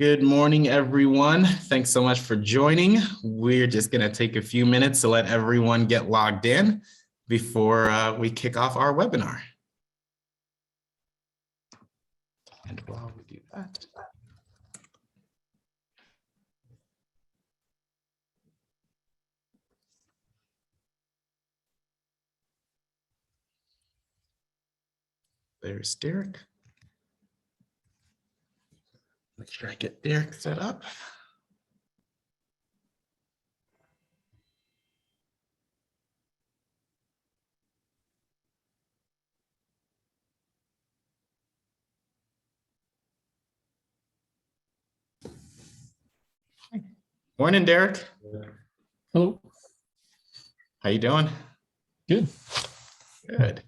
Good morning, everyone. Thanks so much for joining. We're just going to take a few minutes to let everyone get logged in before we kick off our webinar. And while we do that, there's Derek. Make sure I get Derek set up. Morning, Derek. Hello. How you doing? Good. Good.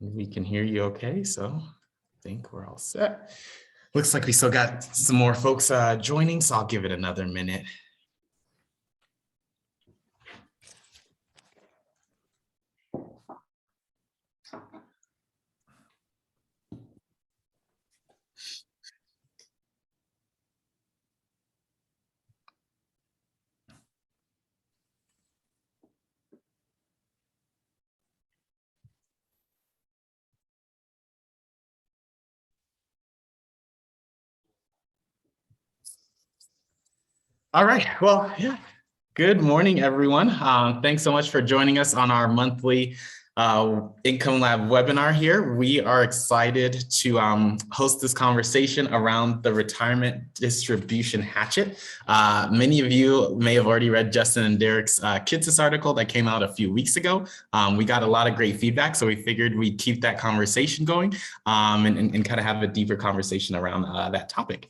We can hear you okay, so I think we're all set. Looks like we still got some more folks joining, so I'll give it another minute. All right, well, yeah. Good morning, everyone. Thanks so much for joining us on our monthly Income Lab webinar here. We are excited to host this conversation around the retirement distribution hatchet. Many of you may have already read Justin and Derek's Kitsis article that came out a few weeks ago. We got a lot of great feedback, so we figured we'd keep that conversation going and kind of have a deeper conversation around that topic.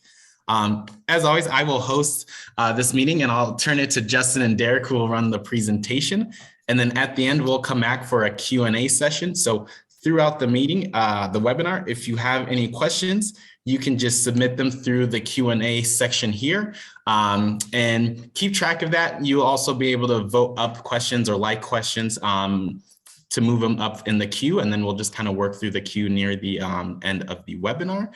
As always, I will host this meeting and I'll turn it to Justin and Derek, who will run the presentation. And then at the end, we'll come back for a Q&A session. So throughout the meeting, the webinar, if you have any questions, you can just submit them through the Q&A section here and keep track of that. You'll also be able to vote up questions or like questions to move them up in the queue, and then we'll just kind of work through the queue near the end of the webinar.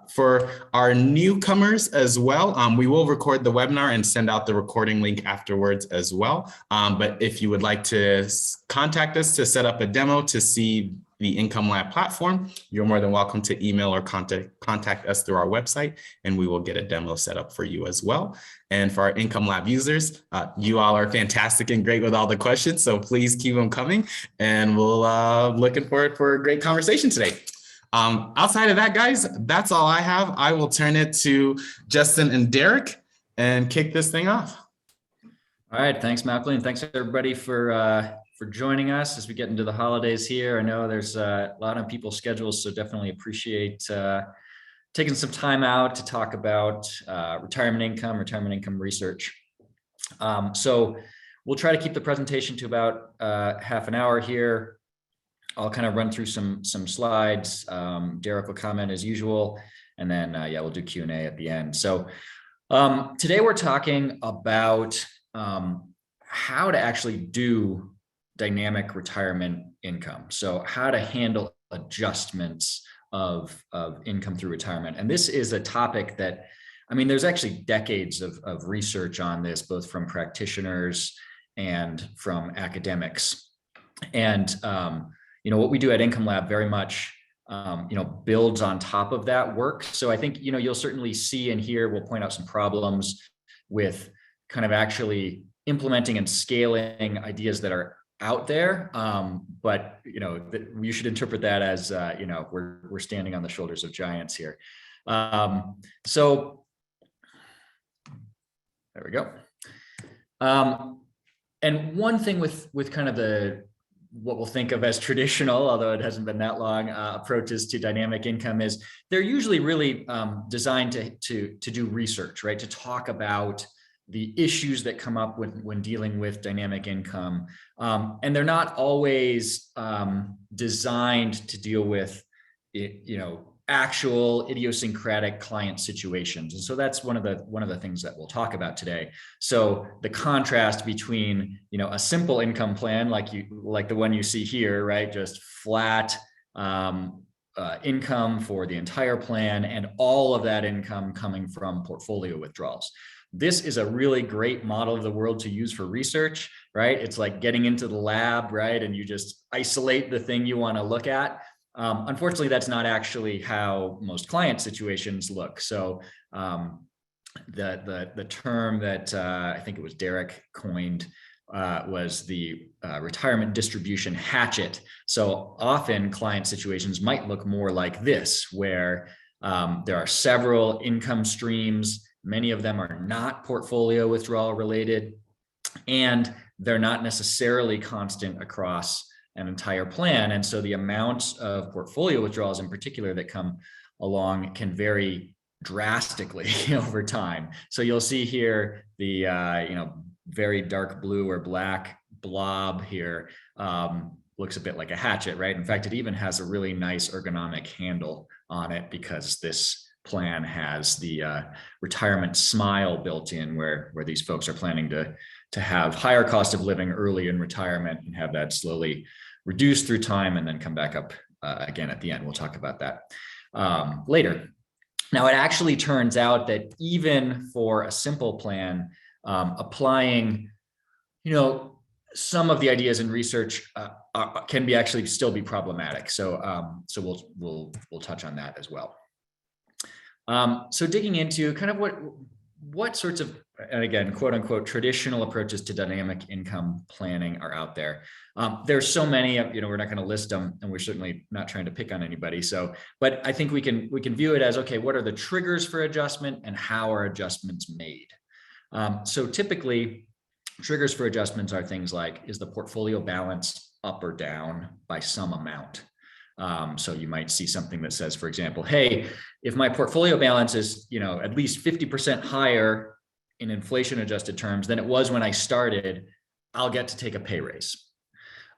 For our newcomers as well, we will record the webinar and send out the recording link afterwards as well. But if you would like to contact us to set up a demo to see the Income Lab platform, you're more than welcome to email or contact us through our website, and we will get a demo set up for you as well. And for our Income Lab users, you all are fantastic and great with all the questions, so please keep them coming, and we'll looking forward for a great conversation today. Outside of that, guys, that's all I have. I will turn it to Justin and Derek and kick this thing off. All right, thanks, Malcolm, and thanks everybody for joining us as we get into the holidays here. I know there's a lot on people's schedules, so definitely appreciate taking some time out to talk about retirement income research. So we'll try to keep the presentation to about half an hour here. I'll kind of run through some slides. Derek will comment as usual, and then yeah, we'll do Q&A at the end. So today we're talking about how to actually do dynamic retirement income. So how to handle adjustments of income through retirement. And this is a topic that, I mean, there's actually decades of research on this, both from practitioners and from academics. And you know, what we do at Income Lab very much, you know, builds on top of that work. So I think, you know, you'll certainly see and hear, we'll point out some problems with kind of actually implementing and scaling ideas that are out there. But, you know, you should interpret that as, you know, we're standing on the shoulders of giants here. So there we go. And one thing with kind of what we'll think of as traditional, although it hasn't been that long, approaches to dynamic income is they're usually really designed to do research, right? To talk about the issues that come up when dealing with dynamic income. And they're not always designed to deal with, you know, actual idiosyncratic client situations. And so that's one of the things that we'll talk about today. So the contrast between, you know, a simple income plan like the one you see here, right? Just flat income for the entire plan, and all of that income coming from portfolio withdrawals. This is a really great model of the world to use for research, right? It's like getting into the lab, right? And you just isolate the thing you want to look at. Unfortunately, that's not actually how most client situations look. So the term that I think it was Derek coined was the retirement distribution hatchet. So often client situations might look more like this, where there are several income streams. Many of them are not portfolio withdrawal related, and they're not necessarily constant across an entire plan. And so the amounts of portfolio withdrawals in particular that come along can vary drastically over time. So you'll see here the very dark blue or black blob here looks a bit like a hatchet, right? In fact, it even has a really nice ergonomic handle on it because this plan has the retirement smile built in, where these folks are planning to have higher cost of living early in retirement and have that slowly reduce through time and then come back up again at the end. We'll talk about that later. Now, it actually turns out that even for a simple plan, applying, some of the ideas in research can be actually still be problematic. So we'll touch on that as well. So digging into kind of what sorts of, and again, quote unquote, traditional approaches to dynamic income planning are out there. There's so many, we're not going to list them, and we're certainly not trying to pick on anybody. So, but I think we can view it as, okay, what are the triggers for adjustment and how are adjustments made? So typically triggers for adjustments are things like, is the portfolio balance up or down by some amount? So you might see something that says, for example, hey, if my portfolio balance is, at least 50% higher in inflation adjusted terms than it was when I started, I'll get to take a pay raise.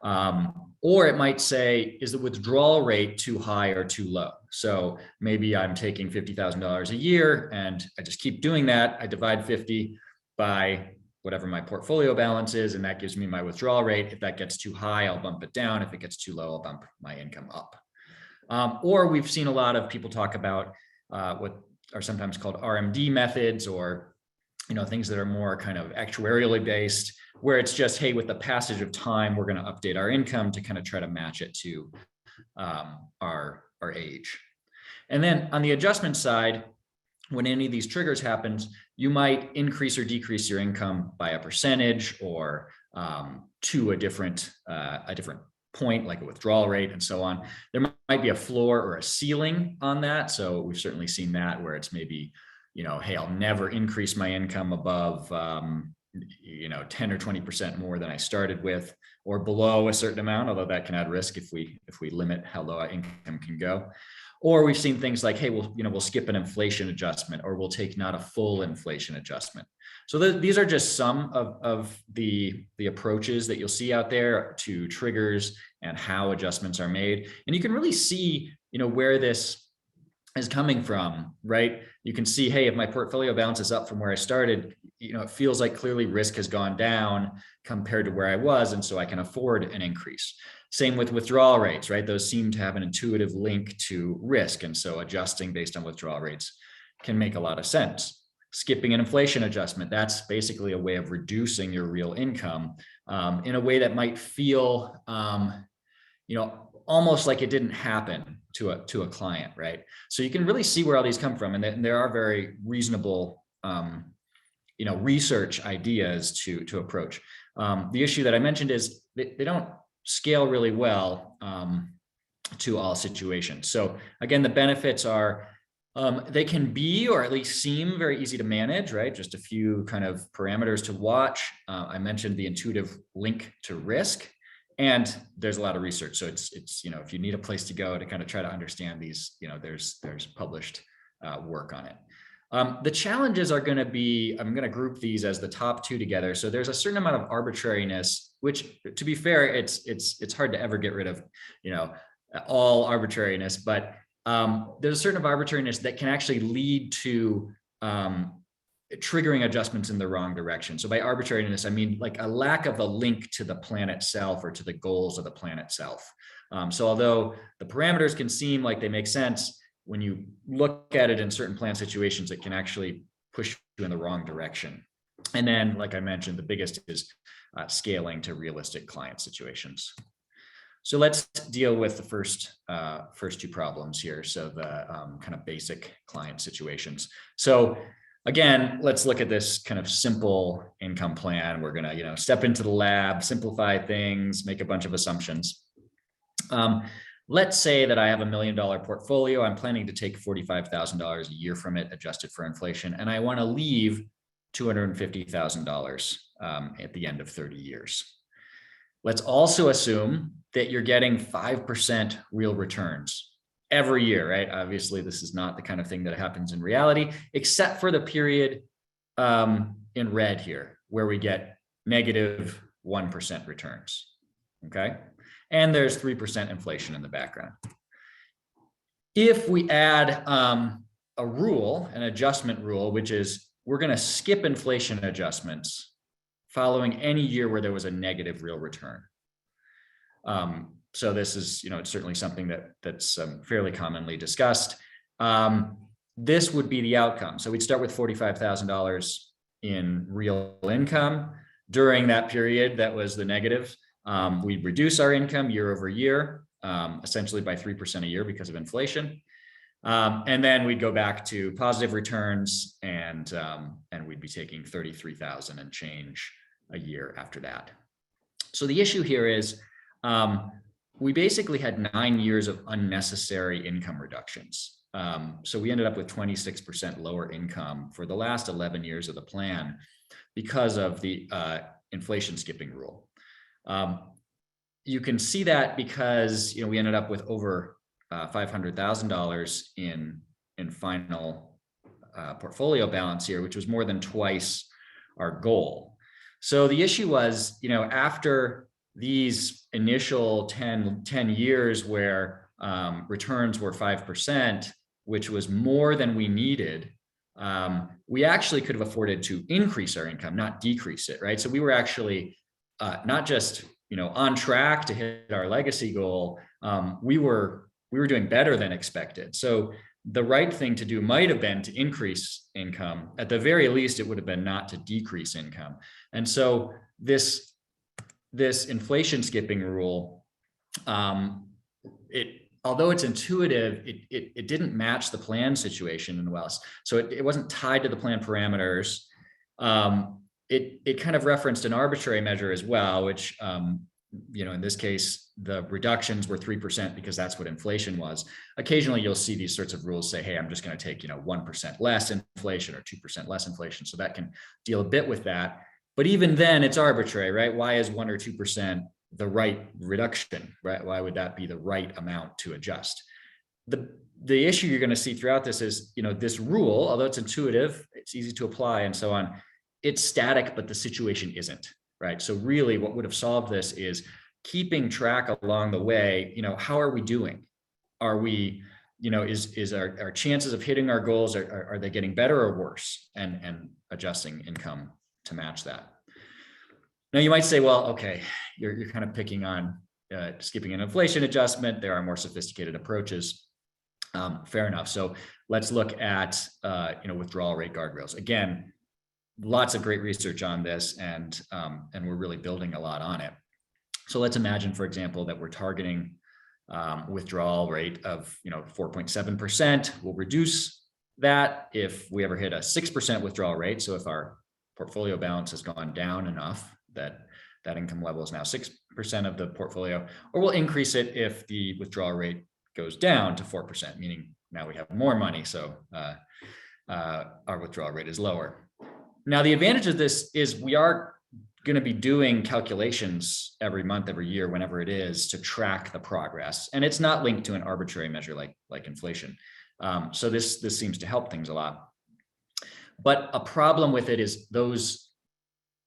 Or it might say, is the withdrawal rate too high or too low? So maybe I'm taking $50,000 a year and I just keep doing that. I divide 50 by whatever my portfolio balance is, and that gives me my withdrawal rate. If that gets too high, I'll bump it down. If it gets too low, I'll bump my income up. Or we've seen a lot of people talk about what are sometimes called RMD methods, or things that are more kind of actuarially based, where it's just, hey, with the passage of time, we're going to update our income to kind of try to match it to our age. And then on the adjustment side, when any of these triggers happens, you might increase or decrease your income by a percentage or to a different point, like a withdrawal rate and so on. There might be a floor or a ceiling on that. So we've certainly seen that where it's maybe, hey, I'll never increase my income above 10 or 20% more than I started with, or below a certain amount, although that can add risk if we limit how low our income can go. Or we've seen things like, hey, we'll skip an inflation adjustment, or we'll take not a full inflation adjustment. So these are just some of the approaches that you'll see out there to triggers and how adjustments are made. And you can really see, where this is coming from, right? You can see, hey, if my portfolio balance is up from where I started, it feels like clearly risk has gone down compared to where I was. And so I can afford an increase. Same with withdrawal rates, right? Those seem to have an intuitive link to risk. And so adjusting based on withdrawal rates can make a lot of sense. Skipping an inflation adjustment, that's basically a way of reducing your real income in a way that might feel, almost like it didn't happen to a client, right? So you can really see where all these come from. And there are very reasonable, research ideas to approach. The issue that I mentioned is they don't scale really well to all situations. So again, the benefits are they can be, or at least seem, very easy to manage, right? Just a few kind of parameters to watch. I mentioned the intuitive link to risk, and there's a lot of research. So it's if you need a place to go to kind of try to understand these, there's published work on it. The challenges are going to be, I'm going to group these as the top two together. So there's a certain amount of arbitrariness, which, to be fair, it's hard to ever get rid of, all arbitrariness, but there's a certain of arbitrariness that can actually lead to triggering adjustments in the wrong direction. So by arbitrariness, I mean like a lack of a link to the plan itself or to the goals of the plan itself. So although the parameters can seem like they make sense, when you look at it in certain plan situations, it can actually push you in the wrong direction. And then, like I mentioned, the biggest is scaling to realistic client situations. So let's deal with the first two problems here. So the kind of basic client situations. So again, let's look at this kind of simple income plan. We're gonna, step into the lab, simplify things, make a bunch of assumptions. Let's say that I have $1 million portfolio. I'm planning to take $45,000 a year from it, adjusted for inflation, and I want to leave $250,000 at the end of 30 years. Let's also assume that you're getting 5% real returns every year, right? Obviously, this is not the kind of thing that happens in reality, except for the period in red here, where we get negative 1% returns, okay? And there's 3% inflation in the background. If we add a rule, an adjustment rule, which is we're going to skip inflation adjustments following any year where there was a negative real return. So this is, it's certainly something that's fairly commonly discussed. This would be the outcome. So we'd start with $45,000 in real income. During that period, that was the negative. We'd reduce our income year over year, essentially by 3% a year because of inflation. And then we'd go back to positive returns, and we'd be taking 33,000 and change a year after that. So the issue here is we basically had 9 years of unnecessary income reductions. So we ended up with 26% lower income for the last 11 years of the plan because of the inflation skipping rule. You can see that because we ended up with over $500,000 in final portfolio balance here, which was more than twice our goal. So the issue was, after these initial 10 years where returns were 5%, which was more than we needed, we actually could have afforded to increase our income, not decrease it, right? So we were actually not just on track to hit our legacy goal. We were doing better than expected. So the right thing to do might have been to increase income. At the very least, it would have been not to decrease income. And so this inflation skipping rule, although it's intuitive, it didn't match the plan situation in the West. So it wasn't tied to the plan parameters. It kind of referenced an arbitrary measure as well, which, in this case, the reductions were 3% because that's what inflation was. Occasionally, you'll see these sorts of rules say, hey, I'm just going to take, 1% less inflation or 2% less inflation. So that can deal a bit with that. But even then, it's arbitrary, right? Why is 1 or 2% the right reduction, right? Why would that be the right amount to adjust? The issue you're going to see throughout this is, this rule, although it's intuitive, it's easy to apply and so on, it's static, but the situation isn't, right? So really what would have solved this is keeping track along the way, how are we doing? Are we, is our chances of hitting our goals, are they getting better or worse? And adjusting income to match that. Now you might say, well, okay, you're kind of picking on skipping an inflation adjustment. There are more sophisticated approaches. Fair enough. So let's look at, withdrawal rate guardrails. Again, lots of great research on this, and we're really building a lot on it. So let's imagine, for example, that we're targeting withdrawal rate of 4.7%. We'll reduce that if we ever hit a 6% withdrawal rate. So if our portfolio balance has gone down enough that income level is now 6% of the portfolio, or we'll increase it if the withdrawal rate goes down to 4%, meaning now we have more money, so our withdrawal rate is lower. Now, the advantage of this is we are going to be doing calculations every month, every year, whenever it is, to track the progress, and it's not linked to an arbitrary measure like inflation. So this seems to help things a lot. But a problem with it is those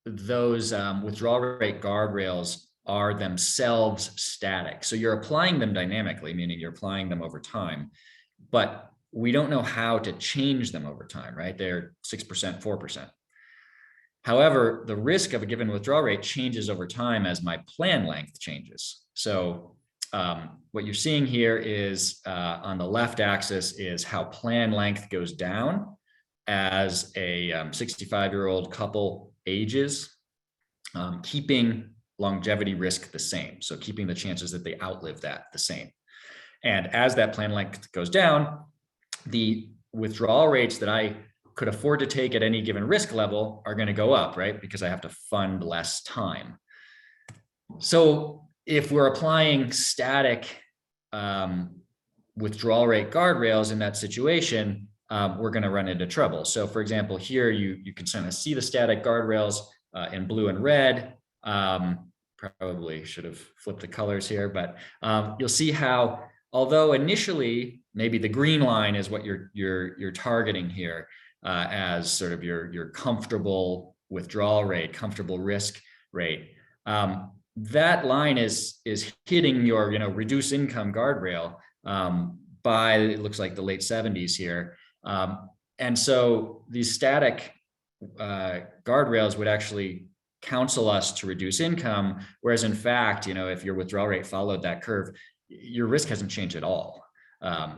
withdrawal rate guardrails are themselves static. So you're applying them dynamically, meaning you're applying them over time, but we don't know how to change them over time, right? They're 6%, 4%. However, the risk of a given withdrawal rate changes over time as my plan length changes. So what you're seeing here is on the left axis is how plan length goes down as a 65-year-old couple ages, keeping longevity risk the same. So keeping the chances that they outlive that the same. And as that plan length goes down, the withdrawal rates that I could afford to take at any given risk level are going to go up, right? Because I have to fund less time. So if we're applying static withdrawal rate guardrails in that situation, we're going to run into trouble. So for example, here you can kind of see the static guardrails in blue and red. Probably should have flipped the colors here, but you'll see how, although initially maybe the green line is what you're targeting here as sort of your comfortable withdrawal rate, comfortable risk rate. That line is hitting your reduce income guardrail by, it looks like, the late 70s here. And so these static guardrails would actually counsel us to reduce income, whereas in fact, if your withdrawal rate followed that curve, your risk hasn't changed at all.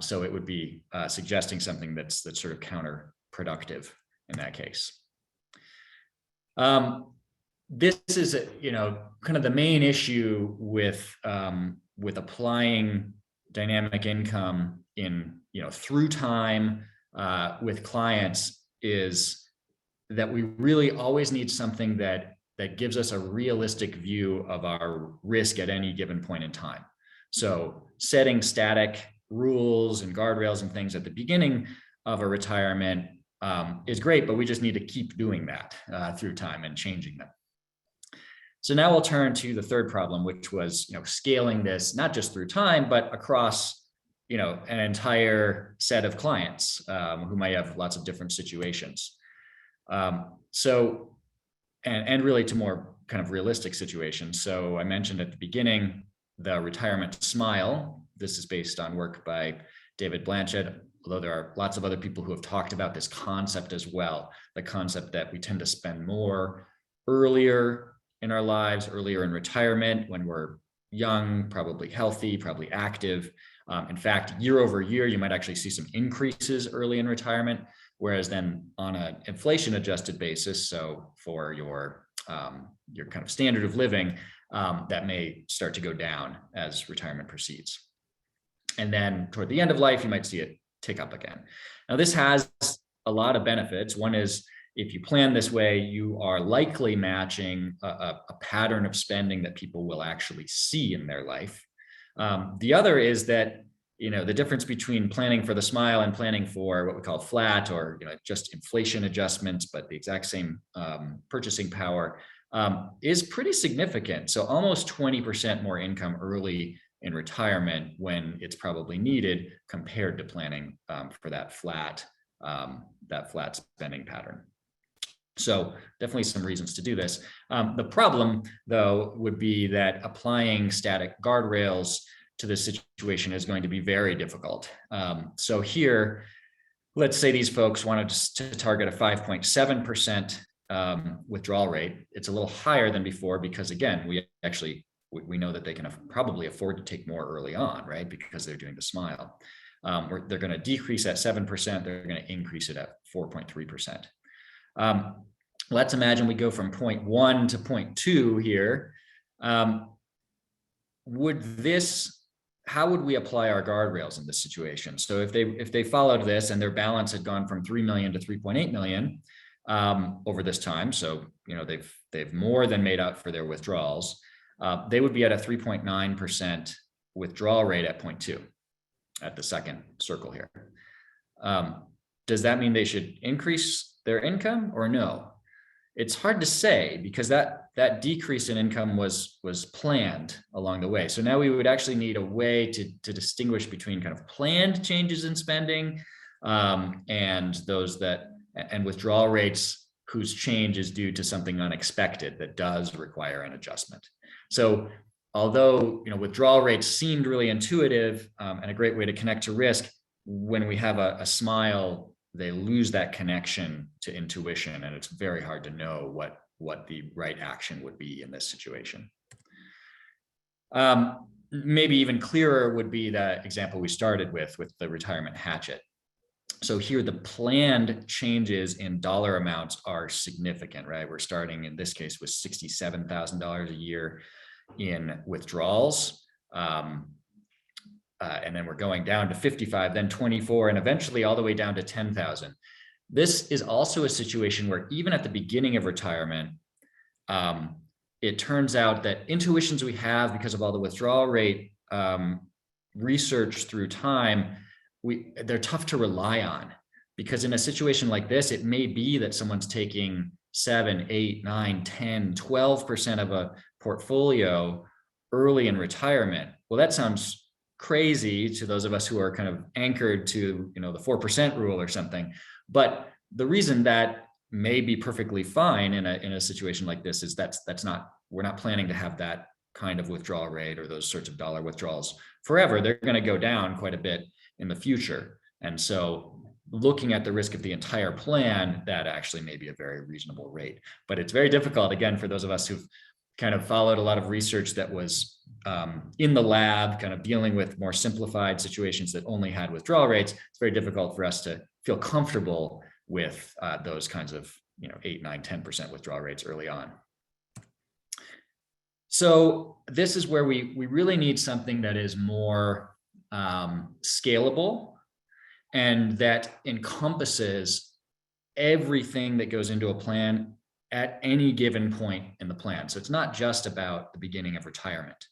So it would be suggesting something that's sort of counterproductive in that case. This is, kind of the main issue with applying dynamic income in, through time with clients, is that we really always need something that gives us a realistic view of our risk at any given point in time. So setting static rules and guardrails and things at the beginning of a retirement is great, but we just need to keep doing that through time and changing them. So now we'll turn to the third problem, which was, scaling this not just through time, but across, an entire set of clients who might have lots of different situations. And really to more kind of realistic situations. So I mentioned at the beginning, the retirement smile. This is based on work by David Blanchett, although there are lots of other people who have talked about this concept as well. The concept that we tend to spend more earlier in our lives, earlier in retirement, when we're young, probably healthy, probably active. In fact, year over year, you might actually see some increases early in retirement, whereas then on an inflation adjusted basis, so for your kind of standard of living, that may start to go down as retirement proceeds. And then toward the end of life, you might see it tick up again. Now, this has a lot of benefits. One is, if you plan this way, you are likely matching a pattern of spending that people will actually see in their life. The other is that, the difference between planning for the smile and planning for what we call flat, or just inflation adjustments, but the exact same purchasing power, is pretty significant. So almost 20% more income early in retirement when it's probably needed, compared to planning for that flat spending pattern. So definitely some reasons to do this. The problem, though, would be that applying static guardrails to this situation is going to be very difficult. So here, let's say these folks wanted to target a 5.7% withdrawal rate. It's a little higher than before because, again, we know that they can probably afford to take more early on, right? Because they're doing the smile. They're going to decrease at 7%. They're going to increase it at 4.3%. Let's imagine we go from 0.1 to 0.2 here. How would we apply our guardrails in this situation? So if they followed this and their balance had gone from 3 million to 3.8 million over this time, so they've more than made up for their withdrawals, they would be at a 3.9% withdrawal rate at 0.2 at the second circle here. Does that mean they should increase their income or no? It's hard to say, because that decrease in income was planned along the way. So now we would actually need a way to distinguish between kind of planned changes in spending and withdrawal rates whose change is due to something unexpected that does require an adjustment. So although withdrawal rates seemed really intuitive and a great way to connect to risk, when we have a smile, they lose that connection to intuition, and it's very hard to know what the right action would be in this situation. maybe even clearer would be the example we started with the retirement hatchet. So here the planned changes in dollar amounts are significant, right? We're starting in this case with $67,000 a year in withdrawals. And then we're going down to 55, then 24, and eventually all the way down to 10,000. This is also a situation where even at the beginning of retirement, it turns out that intuitions we have because of all the withdrawal rate research through time, they're tough to rely on, because in a situation like this, it may be that someone's taking 7, 8, 9, 10, 12% of a portfolio early in retirement. Well, that sounds crazy to those of us who are kind of anchored to, the 4% rule or something. But the reason that may be perfectly fine in a situation like this is we're not planning to have that kind of withdrawal rate or those sorts of dollar withdrawals forever. They're going to go down quite a bit in the future. And so looking at the risk of the entire plan, that actually may be a very reasonable rate. But it's very difficult, again, for those of us who've kind of followed a lot of research that was in the lab, kind of dealing with more simplified situations that only had withdrawal rates. It's very difficult for us to feel comfortable with those kinds of 8, 9, 10% withdrawal rates early on. So this is where we really need something that is more scalable and that encompasses everything that goes into a plan at any given point in the plan. So it's not just about the beginning of retirement.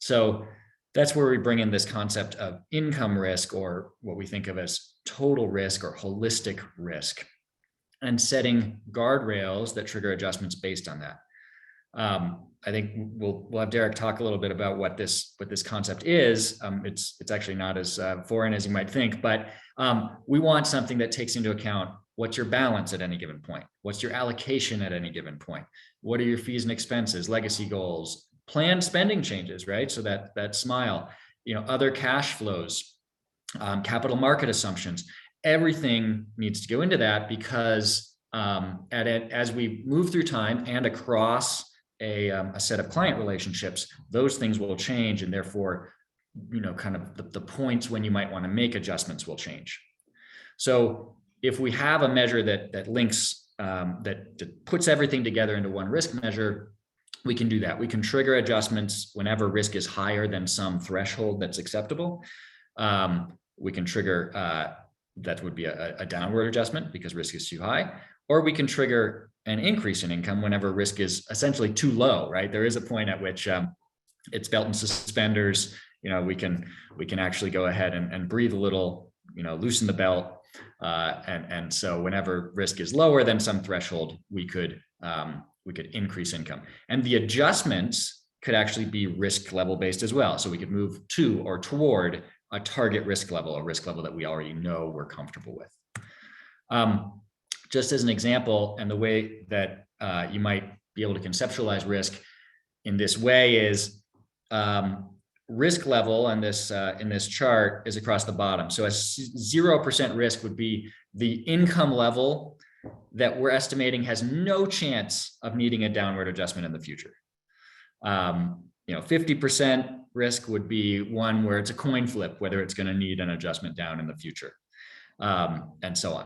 So that's where we bring in this concept of income risk, or what we think of as total risk or holistic risk, and setting guardrails that trigger adjustments based on that. I think we'll have Derek talk a little bit about what this concept is. It's actually not as foreign as you might think, but we want something that takes into account what's your balance at any given point, what's your allocation at any given point, what are your fees and expenses, legacy goals, planned spending changes, right? So that smile, other cash flows, capital market assumptions, everything needs to go into that, because as we move through time and across a set of client relationships, those things will change, and therefore, kind of the points when you might want to make adjustments will change. So if we have a measure that links, that puts everything together into one risk measure, we can do that. We can trigger adjustments whenever risk is higher than some threshold that's acceptable. We can trigger, that would be a downward adjustment because risk is too high, or we can trigger an increase in income whenever risk is essentially too low, right? There is a point at which it's belt and suspenders. We can actually go ahead and breathe a little, loosen the belt. And so whenever risk is lower than some threshold, we could increase income. And the adjustments could actually be risk level based as well. So we could move to or toward a target risk level, a risk level that we already know we're comfortable with. Just as an example, and the way that you might be able to conceptualize risk in this way is risk level in this chart is across the bottom. So a 0% risk would be the income level that we're estimating has no chance of needing a downward adjustment in the future. 50% risk would be one where it's a coin flip, whether it's going to need an adjustment down in the future, and so on.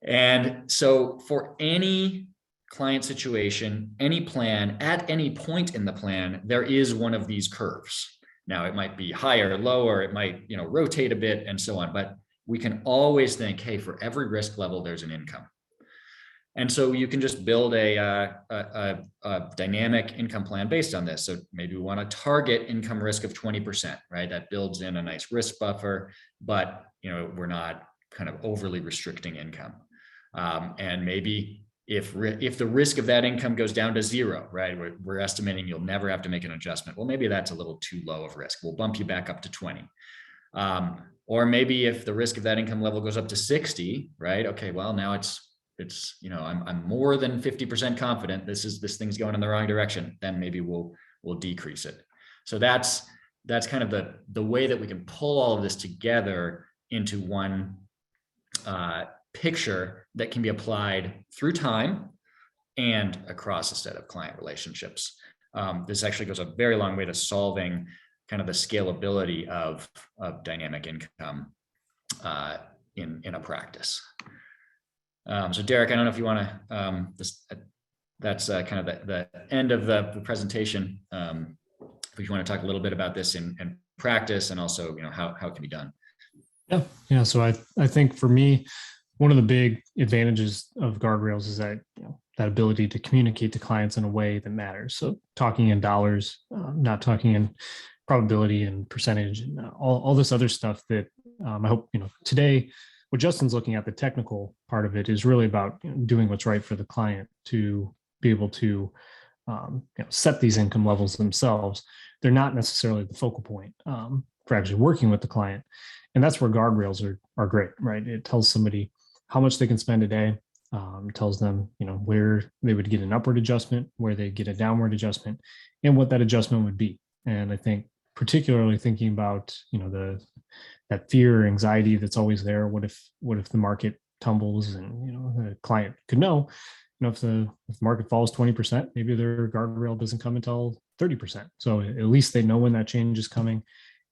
And so for any client situation, any plan, at any point in the plan, there is one of these curves. Now it might be higher, lower, it might, rotate a bit and so on, but we can always think, hey, for every risk level, there's an income. And so you can just build a dynamic income plan based on this. So maybe we want to target income risk of 20%, right? That builds in a nice risk buffer, but we're not kind of overly restricting income. And maybe if the risk of that income goes down to 0, right? We're estimating you'll never have to make an adjustment. Well, maybe that's a little too low of risk. We'll bump you back up to 20. Or maybe if the risk of that income level goes up to 60, right? Okay, well, now it's I'm more than 50% confident this thing's going in the wrong direction. Then maybe we'll decrease it. So that's kind of the way that we can pull all of this together into one picture that can be applied through time and across a set of client relationships. This actually goes a very long way to solving kind of the scalability of dynamic income in a practice. So Derek, I don't know if you want to, that's kind of the end of the presentation. If you want to talk a little bit about this in practice, and also, how it can be done. Yeah. So I think for me, one of the big advantages of Guardrails is that, that ability to communicate to clients in a way that matters. So talking in dollars, not talking in probability and percentage, and all this other stuff that I hope, today, what Justin's looking at, the technical part of it, is really about doing what's right for the client to be able to set these income levels themselves. They're not necessarily the focal point for actually working with the client. And that's where Guardrails are great, right? It tells somebody how much they can spend a day, tells them, where they would get an upward adjustment, where they get a downward adjustment, and what that adjustment would be. And I think particularly thinking about, that fear or anxiety that's always there. What if the market tumbles, and, the client could know, if the market falls 20%, maybe their guardrail doesn't come until 30%. So at least they know when that change is coming,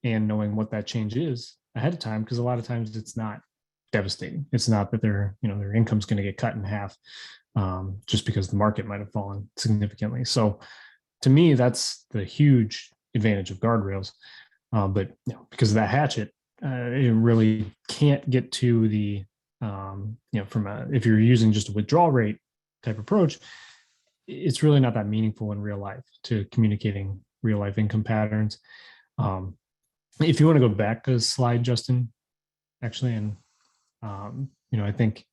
and knowing what that change is ahead of time, because a lot of times it's not devastating. It's not that their income's going to get cut in half just because the market might have fallen significantly. So to me, that's the huge advantage of Guardrails. But because of that hatchet, it really can't get to the if you're using just a withdrawal rate type approach, it's really not that meaningful in real life to communicating real life income patterns. If you want to go back a slide, Justin, actually, and I think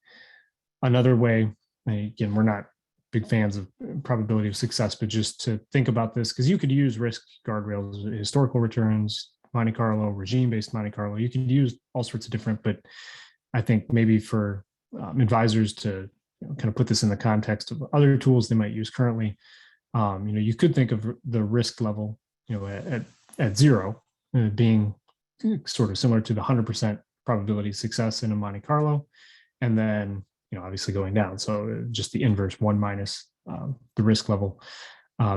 another way, again, we're not big fans of probability of success, but just to think about this, because you could use risk guardrails, historical returns, Monte Carlo, regime-based Monte Carlo. You can use all sorts of different, but I think maybe for advisors to kind of put this in the context of other tools they might use currently, you could think of the risk level, at zero, being sort of similar to the 100% probability of success in a Monte Carlo, and then obviously going down. So just the inverse, 1 minus the risk level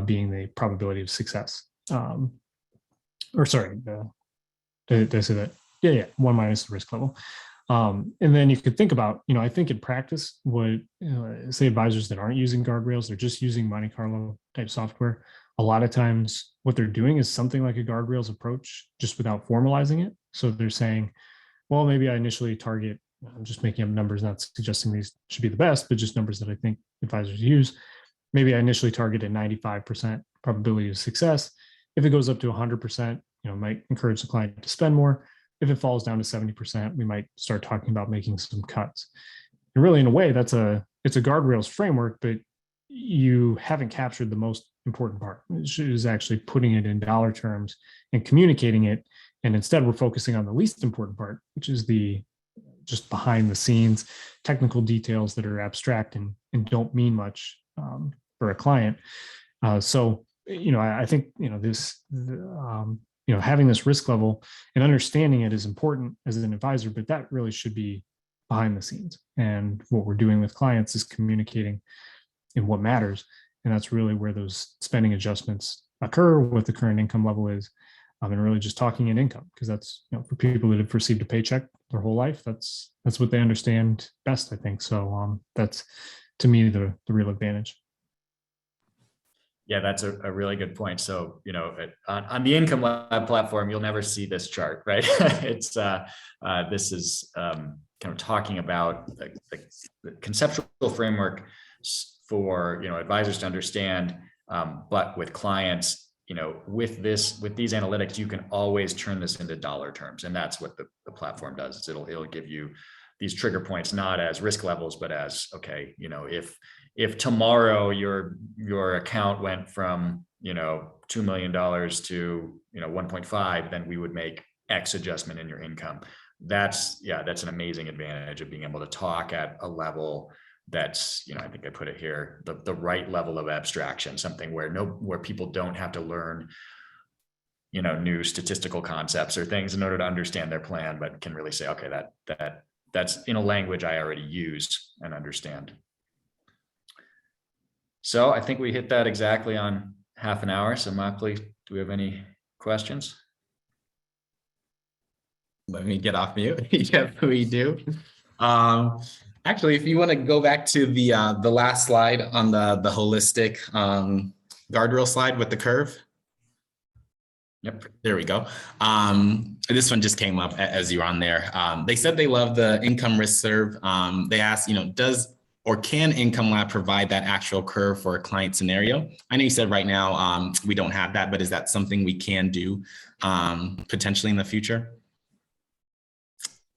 being the probability of success. Or sorry, did I say that? Yeah, 1 minus the risk level. And then you could think about, I think in practice, what say advisors that aren't using Guardrails, they're just using Monte Carlo type software. A lot of times what they're doing is something like a Guardrails approach, just without formalizing it. So they're saying, well, maybe I initially target, I'm just making up numbers, not suggesting these should be the best, but just numbers that I think advisors use. Maybe I initially target a 95% probability of success. If it goes up to 100%, might encourage the client to spend more. If it falls down to 70%, we might start talking about making some cuts. And really, in a way, it's a Guardrails framework, but you haven't captured the most important part, which is actually putting it in dollar terms and communicating it. And instead, we're focusing on the least important part, which is the just behind the scenes technical details that are abstract and don't mean much for a client. So I think having this risk level and understanding it is important as an advisor, but that really should be behind the scenes. And what we're doing with clients is communicating in what matters, and that's really where those spending adjustments occur, what the current income level is, and really just talking in income, because that's for people that have received a paycheck their whole life, that's what they understand best, I think. So that's, to me, the real advantage. Yeah, that's a really good point. So, on the Income Lab platform, you'll never see this chart, right? It's this is kind of talking about the conceptual framework for advisors to understand, but with clients, with these analytics, you can always turn this into dollar terms, and that's what the platform does. Is it'll give you these trigger points not as risk levels, but as, okay, if tomorrow your account went from $2 million to 1.5, then we would make X adjustment in your income. That's an amazing advantage of being able to talk at a level that's, I think I put it here, the right level of abstraction, something where people don't have to learn new statistical concepts or things in order to understand their plan, but can really say, okay, that's in a language I already use and understand. So I think we hit that exactly on half an hour. So Mockley, do we have any questions? Let me get off mute. Yes, we do. Actually, if you want to go back to the last slide on the holistic guardrail slide with the curve. Yep, there we go. This one just came up as you're on there. They said they love the income risk curve. They asked, does or can Income Lab provide that actual curve for a client scenario? I know you said right now we don't have that, but is that something we can do potentially in the future?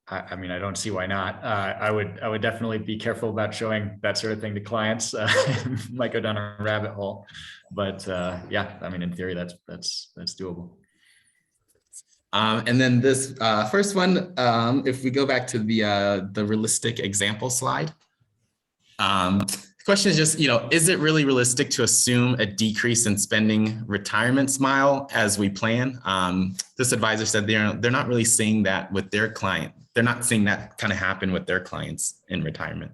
I mean, I don't see why not. I would definitely be careful about showing that sort of thing to clients. Might go down a rabbit hole, but yeah, I mean, in theory, that's doable. And then this first one, if we go back to the realistic example slide, the question is just, is it really realistic to assume a decrease in spending retirement smile as we plan? This advisor said they're not really seeing that with their client. They're not seeing that kind of happen with their clients in retirement.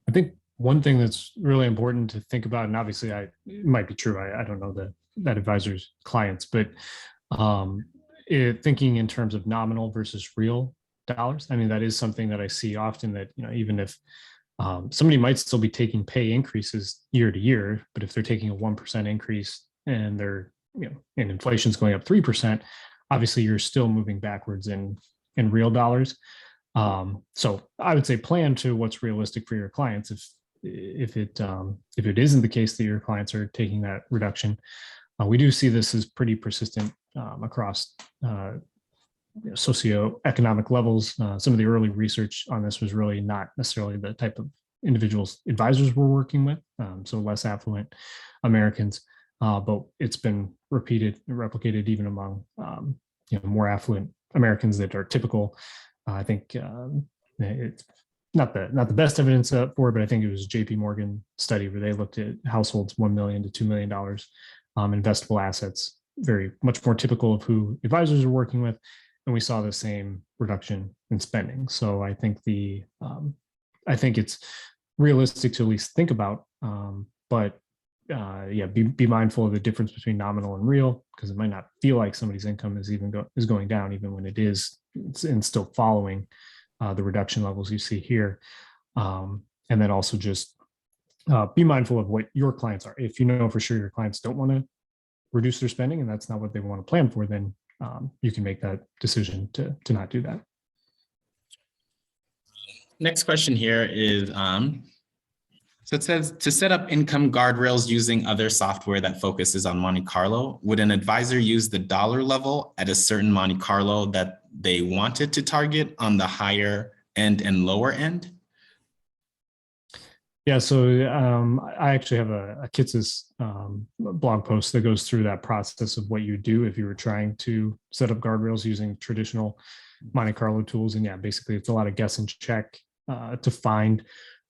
I think one thing that's really important to think about, and obviously it might be true, I don't know that advisor's clients, but thinking in terms of nominal versus real dollars. I mean, that is something that I see often, that, even if somebody might still be taking pay increases year to year, but if they're taking a 1% increase and they're, and inflation's going up 3%, obviously you're still moving backwards in real dollars. So I would say plan to what's realistic for your clients. If it isn't the case that your clients are taking that reduction, we do see this as pretty persistent across socioeconomic levels. Some of the early research on this was really not necessarily the type of individuals advisors were working with, so less affluent Americans, but it's been replicated even among more affluent Americans that are typical. I think it's not the best evidence for it, but I think it was a JP Morgan study where they looked at households $1 million to $2 million investable assets, very much more typical of who advisors are working with, and we saw the same reduction in spending. So I think I think it's realistic to at least think about, but be mindful of the difference between nominal and real, because it might not feel like somebody's income is going down, even when it's still following the reduction levels you see here. And then also just be mindful of what your clients are. If you know for sure your clients don't want to reduce their spending and that's not what they want to plan for, then you can make that decision to not do that. Next question here is, so it says, to set up income guardrails using other software that focuses on Monte Carlo, would an advisor use the dollar level at a certain Monte Carlo that they wanted to target on the higher end and lower end? Yeah, so I actually have a Kitsis blog post that goes through that process of what you do if you were trying to set up guardrails using traditional Monte Carlo tools. And yeah, basically it's a lot of guess and check to find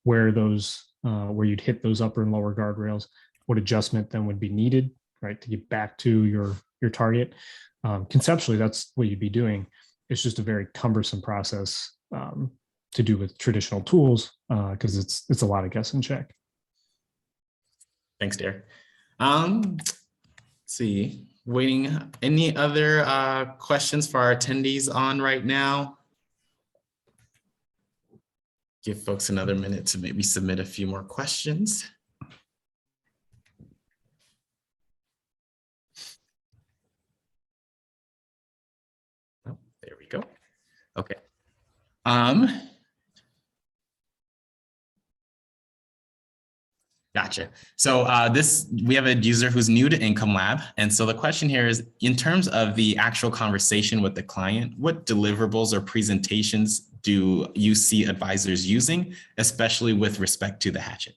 where you'd hit those upper and lower guardrails, what adjustment then would be needed, right, to get back to your target. Conceptually, that's what you'd be doing. It's just a very cumbersome process to do with traditional tools because it's a lot of guess and check. Thanks, Derek. Let's see, waiting. Any other questions for our attendees on right now? Give folks another minute to maybe submit a few more questions. Oh, there we go. Okay. Gotcha. So we have a user who's new to Income Lab. And so the question here is, in terms of the actual conversation with the client, what deliverables or presentations do you see advisors using, especially with respect to the Hatchet?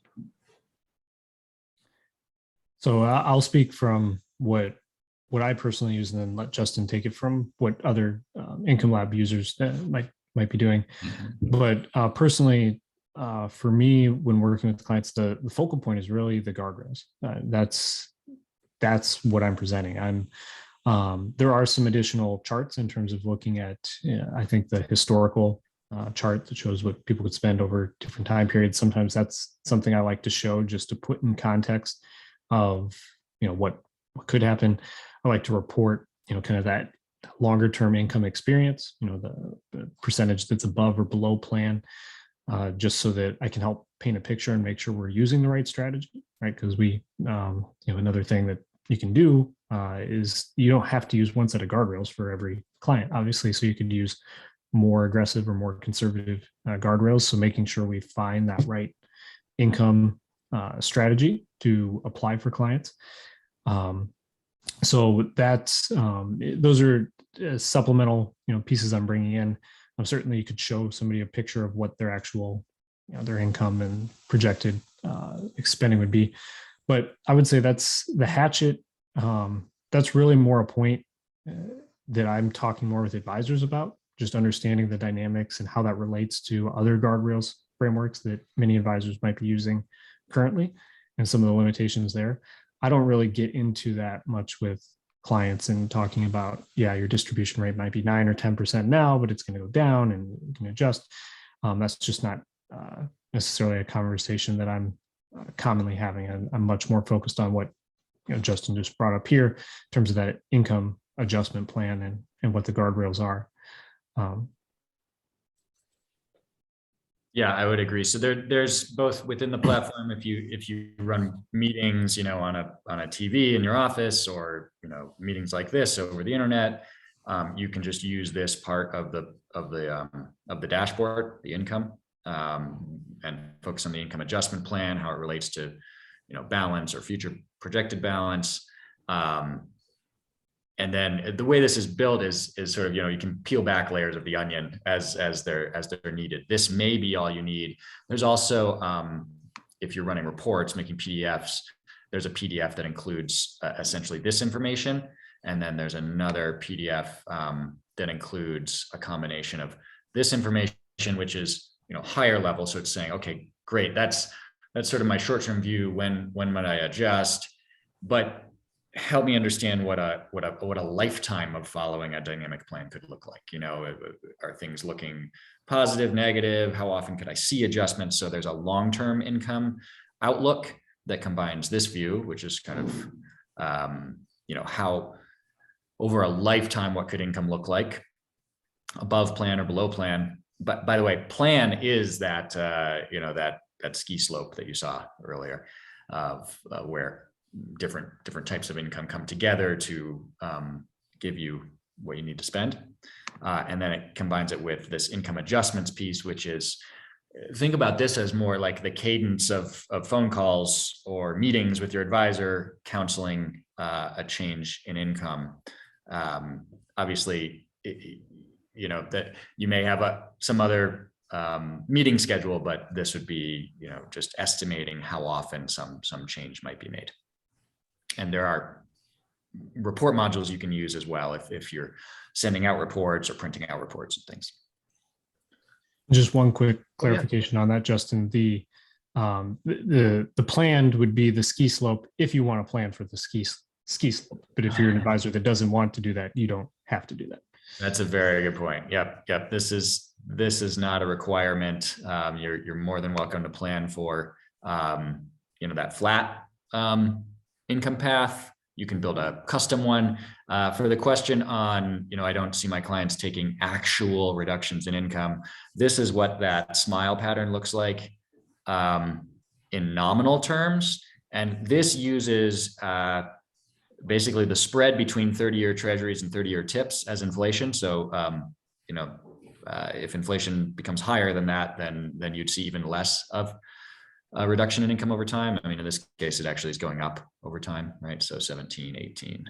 So I'll speak from what I personally use, and then let Justin take it from what other Income Lab users might be doing. Mm-hmm. But personally, for me, when working with clients, the focal point is really the guardrails. That's what I'm presenting. There are some additional charts in terms of looking at, I think, the historical chart that shows what people could spend over different time periods. Sometimes that's something I like to show just to put in context of what could happen. I like to report kind of that longer term income experience, the percentage that's above or below plan, just so that I can help paint a picture and make sure we're using the right strategy, right? Because another thing that you can do is you don't have to use one set of guardrails for every client, obviously. So you could use more aggressive or more conservative guardrails. So making sure we find that right income strategy to apply for clients. So that's those are supplemental pieces I'm bringing in. Certainly, you could show somebody a picture of what their actual their income and projected spending would be, but I would say that's the Hatchet. That's really more a point that I'm talking more with advisors about, just understanding the dynamics and how that relates to other guardrails frameworks that many advisors might be using currently and some of the limitations there. I don't really get into that much with clients and talking about, your distribution rate might be 9 or 10% now, but it's going to go down and you can adjust. That's just not necessarily a conversation that I'm commonly having. I'm much more focused on what Justin just brought up here in terms of that income adjustment plan and what the guardrails are. Yeah, I would agree. So there's both within the platform. If you run meetings, on a TV in your office, or meetings like this over the internet, you can just use this part of the dashboard, the income, and focus on the income adjustment plan, how it relates to balance or future projected balance. And then the way this is built is sort of, you can peel back layers of the onion as they're needed. This may be all you need. There's also, if you're running reports, making PDFs, there's a PDF that includes essentially this information. And then there's another PDF that includes a combination of this information, which is, higher level. So it's saying, okay, great. That's sort of my short-term view. When might I adjust? But help me understand what a lifetime of following a dynamic plan could look like. Are things looking positive, negative? How often could I see adjustments? So there's a long-term income outlook that combines this view, which is kind of, how over a lifetime, what could income look like above plan or below plan? But by the way, plan is that, that ski slope that you saw earlier of where different types of income come together to give you what you need to spend. And then it combines it with this income adjustments piece, which is, think about this as more like the cadence of phone calls or meetings with your advisor, counseling a change in income. Obviously, that you may have some other meeting schedule, but this would be, just estimating how often some change might be made. And there are report modules you can use as well if you're sending out reports or printing out reports and things. Just one quick clarification on that, Justin. The planned would be the ski slope if you want to plan for the ski slope. But if you're an advisor that doesn't want to do that, you don't have to do that. That's a very good point. Yep. This is not a requirement. You're more than welcome to plan for that flat income path. You can build a custom one. For the question on, I don't see my clients taking actual reductions in income. This is what that smile pattern looks like in nominal terms. And this uses basically the spread between 30-year treasuries and 30-year tips as inflation. So, if inflation becomes higher than that, then you'd see even less of a reduction in income over time. I mean, in this case, it actually is going up over time, right? So 17, 18,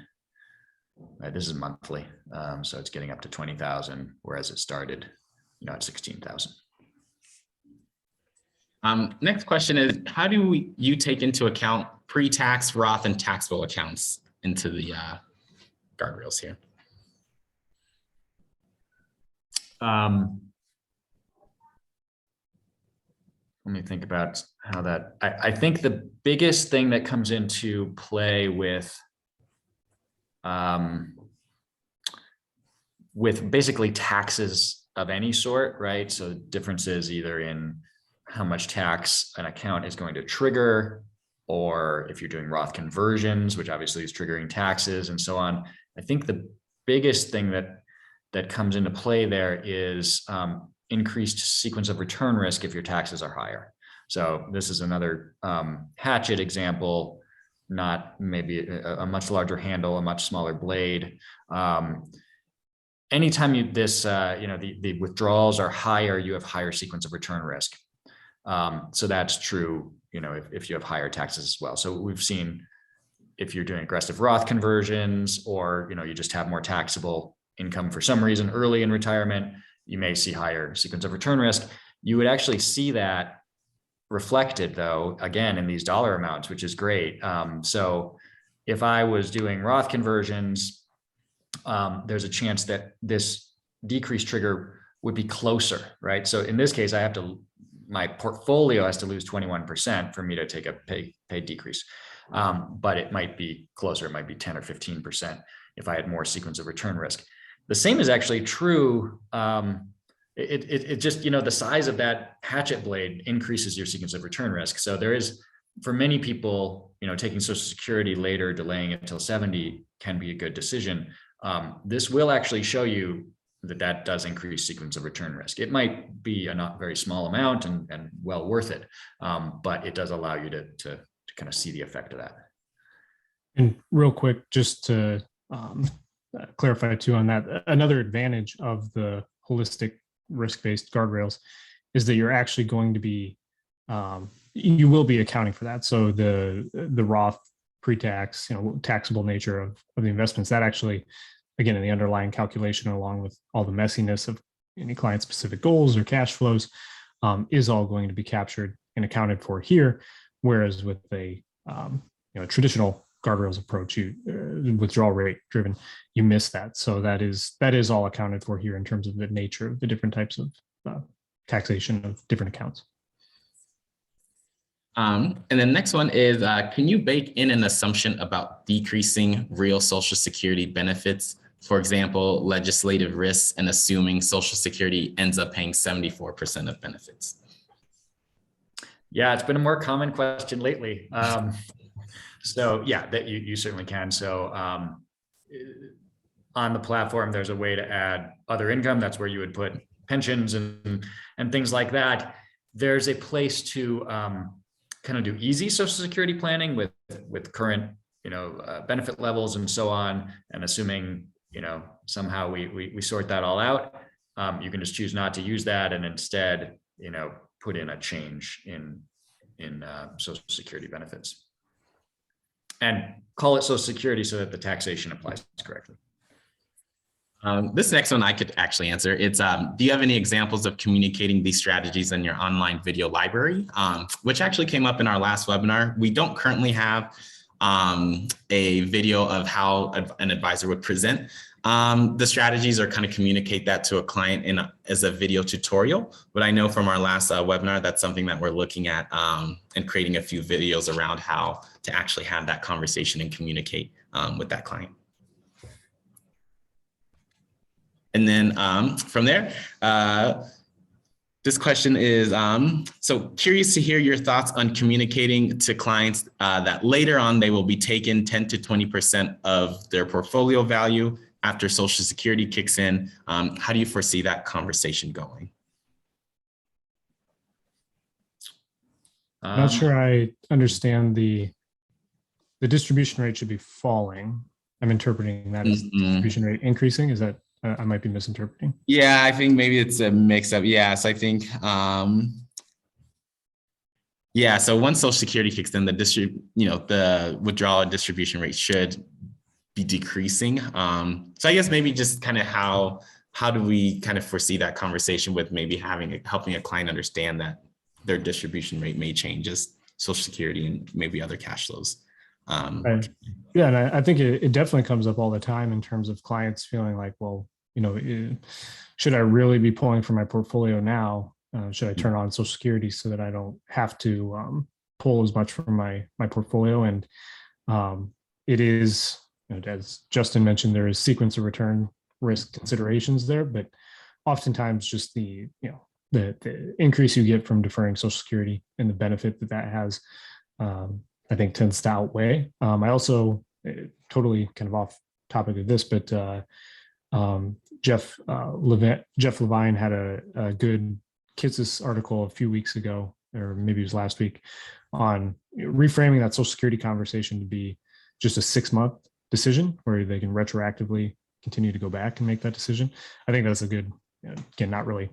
right? This is monthly. So it's getting up to 20,000, whereas it started, at 16,000. Next question is, how do you take into account pre-tax, Roth, and taxable accounts into the guardrails here? Let me think about how that, I think the biggest thing that comes into play with basically taxes of any sort, right? So differences either in how much tax an account is going to trigger, or if you're doing Roth conversions, which obviously is triggering taxes and so on. I think the biggest thing that comes into play there is increased sequence of return risk if your taxes are higher. So this is another Hatchet example, not maybe a much larger handle, a much smaller blade. Anytime the withdrawals are higher, you have higher sequence of return risk. So that's true, if you have higher taxes as well. So we've seen, if you're doing aggressive Roth conversions, or you just have more taxable income for some reason early in retirement, you may see higher sequence of return risk. You would actually see that reflected, though, again, in these dollar amounts, which is great. So if I was doing Roth conversions, there's a chance that this decrease trigger would be closer, right? So in this case, my portfolio has to lose 21% for me to take a pay decrease. But it might be closer. It might be 10 or 15% if I had more sequence of return risk. The same is actually true. It just, the size of that hatchet blade increases your sequence of return risk. So there is, for many people, taking Social Security later, delaying it till 70 can be a good decision. This will actually show you that does increase sequence of return risk. It might be a not very small amount and well worth it, but it does allow you to kind of see the effect of that. And real quick, just to clarify too on that, another advantage of the holistic risk-based guardrails is that you're actually going to be, you will be accounting for that. So the Roth pre-tax, taxable nature of the investments, that actually, again, in the underlying calculation, along with all the messiness of any client-specific goals or cash flows, is all going to be captured and accounted for here. Whereas with a traditional guardrails approach, withdrawal rate driven, you miss that. So that is all accounted for here in terms of the nature of the different types of taxation of different accounts. And the next one is, can you bake in an assumption about decreasing real Social Security benefits? For example, legislative risks, and assuming Social Security ends up paying 74% of benefits. Yeah, it's been a more common question lately. So yeah, that you certainly can. So on the platform, there's a way to add other income. That's where you would put pensions and things like that. There's a place to kind of do easy Social Security planning with current benefit levels and so on. And assuming somehow we sort that all out, you can just choose not to use that and instead put in a change in Social Security benefits and call it Social Security so that the taxation applies correctly. This next one I could actually answer. It's, do you have any examples of communicating these strategies in your online video library, which actually came up in our last webinar. We don't currently have a video of how an advisor would present the strategies or kind of communicate that to a client as a video tutorial. But I know from our last webinar, that's something that we're looking at and creating a few videos around how to actually have that conversation and communicate with that client. And then from there, this question is, so curious to hear your thoughts on communicating to clients that later on they will be taken 10 to 20% of their portfolio value after Social Security kicks in. How do you foresee that conversation going? I'm not sure I understand the distribution rate should be falling. I'm interpreting that as distribution rate increasing. Is that? I might be misinterpreting. Yeah, I think maybe it's a mix up. Yes, I think. Yeah, so once Social Security kicks in, the withdrawal and distribution rate should be decreasing. So I guess maybe just kind of how do we kind of foresee that conversation with maybe helping a client understand that their distribution rate may change as Social Security and maybe other cash flows. Right. Yeah, and I think it definitely comes up all the time in terms of clients feeling like, well, should I really be pulling from my portfolio now? Should I turn on Social Security so that I don't have to pull as much from my portfolio? And it is, as Justin mentioned, there is sequence of return risk considerations there, but oftentimes just the increase you get from deferring Social Security and the benefit that has, I think tends to outweigh. I also totally kind of off topic of this, but Jeff Levine had a good Kitsis article a few weeks ago, or maybe it was last week, on reframing that Social Security conversation to be just a 6-month decision where they can retroactively continue to go back and make that decision. I think that's a good, again, not really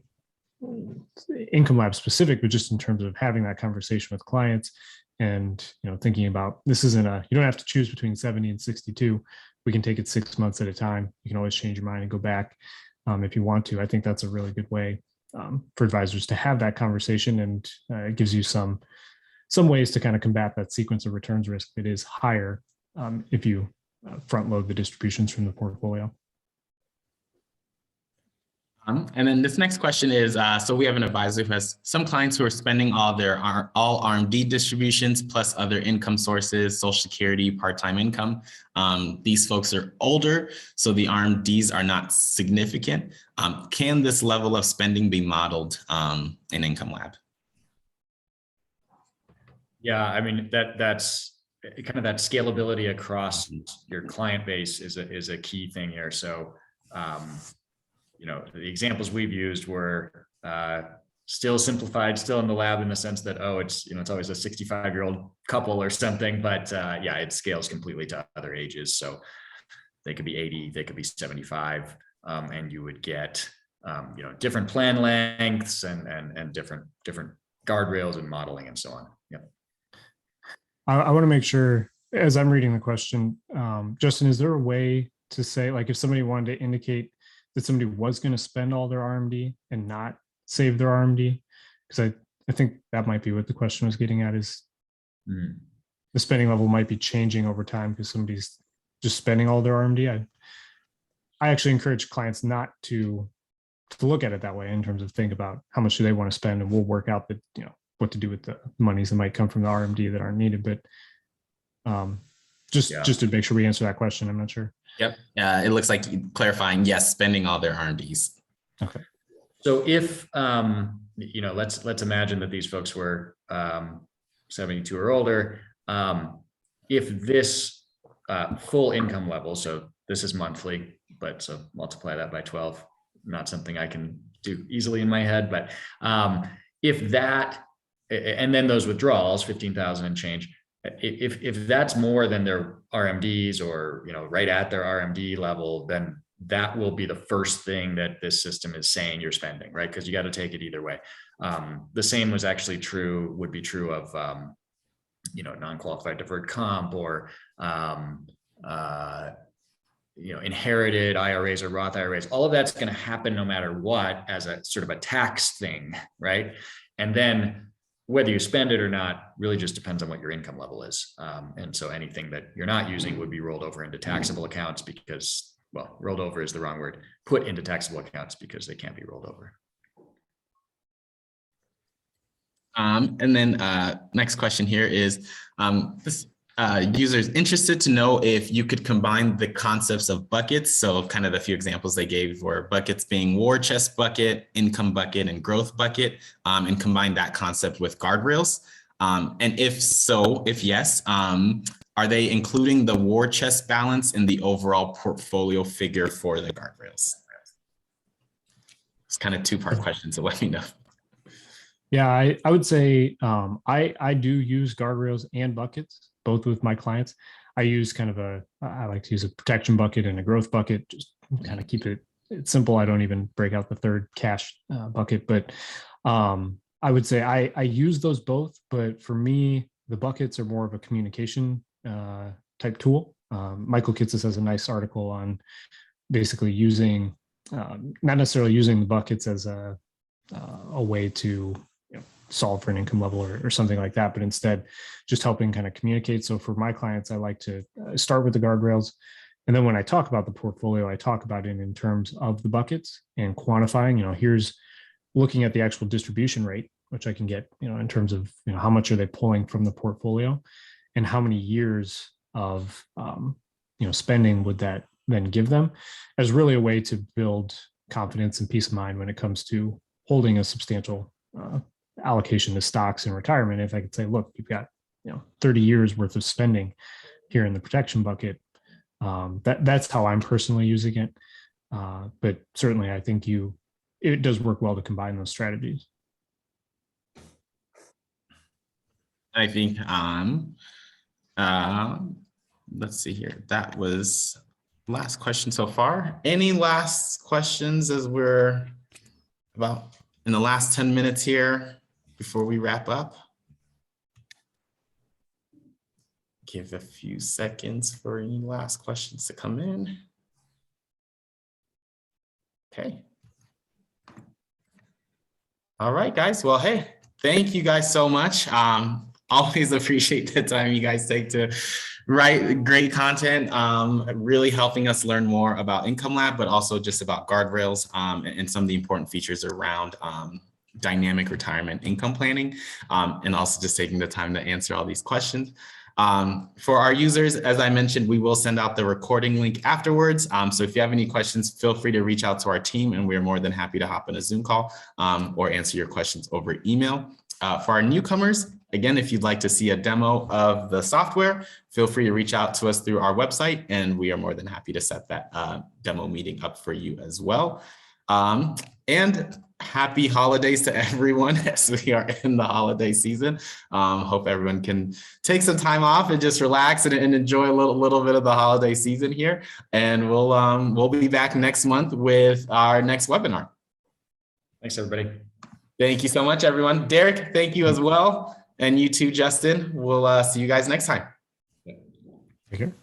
Income Lab specific, but just in terms of having that conversation with clients and, thinking about this isn't you don't have to choose between 70 and 62. We can take it 6 months at a time. You can always change your mind and go back if you want to. I think that's a really good way for advisors to have that conversation, and it gives you some ways to kind of combat that sequence of returns risk that is higher if you front load the distributions from the portfolio. And then this next question is, so we have an advisor who has some clients who are spending all RMD distributions plus other income sources, Social Security, part-time income. These folks are older, so the RMDs are not significant. Can this level of spending be modeled in Income Lab? Yeah, I mean, that's kind of that scalability across your client base is a key thing here. So, the examples we've used were still simplified, still in the lab in the sense that, it's always a 65-year-old couple or something, but it scales completely to other ages. So they could be 80, they could be 75, and you would get, different plan lengths and different guardrails and modeling and so on. Yeah. I want to make sure, as I'm reading the question, Justin, is there a way to say, like, if somebody wanted to indicate that somebody was going to spend all their RMD and not save their RMD? Because I think that might be what the question was getting at, is the spending level might be changing over time because somebody's just spending all their RMD. I actually encourage clients not to look at it that way in terms of think about how much do they want to spend, and we'll work out the, what to do with the monies that might come from the RMD that aren't needed. But just to make sure we answer that question, I'm not sure. Yep. It looks like clarifying, yes, spending all their RMDs. Okay. So if, let's imagine that these folks were 72 or older. If this full income level, so this is monthly, but so multiply that by 12, not something I can do easily in my head, but if that, and then those withdrawals, 15,000 and change, if that's more than their RMDs or, right at their RMD level, then that will be the first thing that this system is saying you're spending, right? Because you got to take it either way. The same was actually would be true of, non-qualified deferred comp or, inherited IRAs or Roth IRAs. All of that's going to happen no matter what, as a sort of a tax thing, right? And then whether you spend it or not really just depends on what your income level is. And so anything that you're not using would be rolled over into taxable accounts because, well, rolled over is the wrong word, put into taxable accounts because they can't be rolled over. And then next question here is, this user is interested to know if you could combine the concepts of buckets. So kind of the few examples they gave were buckets being war chest bucket, income bucket, and growth bucket, and combine that concept with guardrails. And if so, if yes, are they including the war chest balance in the overall portfolio figure for the guardrails? It's kind of two-part question, so let me know. Yeah, I would say I do use guardrails and buckets, both with my clients. I like to use a protection bucket and a growth bucket, just kind of keep it simple. I don't even break out the third cash bucket, but I would say I use those both. But for me, the buckets are more of a communication type tool. Michael Kitsis has a nice article on basically using, not necessarily using the buckets as a way to solve for an income level or something like that, but instead just helping kind of communicate. So for my clients, I like to start with the guardrails. And then when I talk about the portfolio, I talk about it in terms of the buckets and quantifying, here's looking at the actual distribution rate, which I can get, in terms of, how much are they pulling from the portfolio and how many years of, spending would that then give them, as really a way to build confidence and peace of mind when it comes to holding a substantial allocation to stocks in retirement. If I could say, look, you've got 30 years worth of spending here in the protection bucket, that's how I'm personally using it. But certainly I think it does work well to combine those strategies. I think let's see here. That was last question so far. Any last questions as we're about in the last 10 minutes here before we wrap up? Give a few seconds for any last questions to come in. Okay. All right, guys. Well, hey, thank you guys so much. Always appreciate the time you guys take to write great content, really helping us learn more about Income Lab, but also just about Guardrails and some of the important features around dynamic retirement income planning, and also just taking the time to answer all these questions. For our users, as I mentioned, we will send out the recording link afterwards. So if you have any questions, feel free to reach out to our team and we're more than happy to hop on a Zoom call or answer your questions over email. For our newcomers, again, if you'd like to see a demo of the software, feel free to reach out to us through our website and we are more than happy to set that demo meeting up for you as well. And happy holidays to everyone as we are in the holiday season. Hope everyone can take some time off and just relax and enjoy a little bit of the holiday season here. And we'll be back next month with our next webinar. Thanks, everybody. Thank you so much, everyone. Derek, thank you as well. And you too, Justin. We'll see you guys next time. Take care.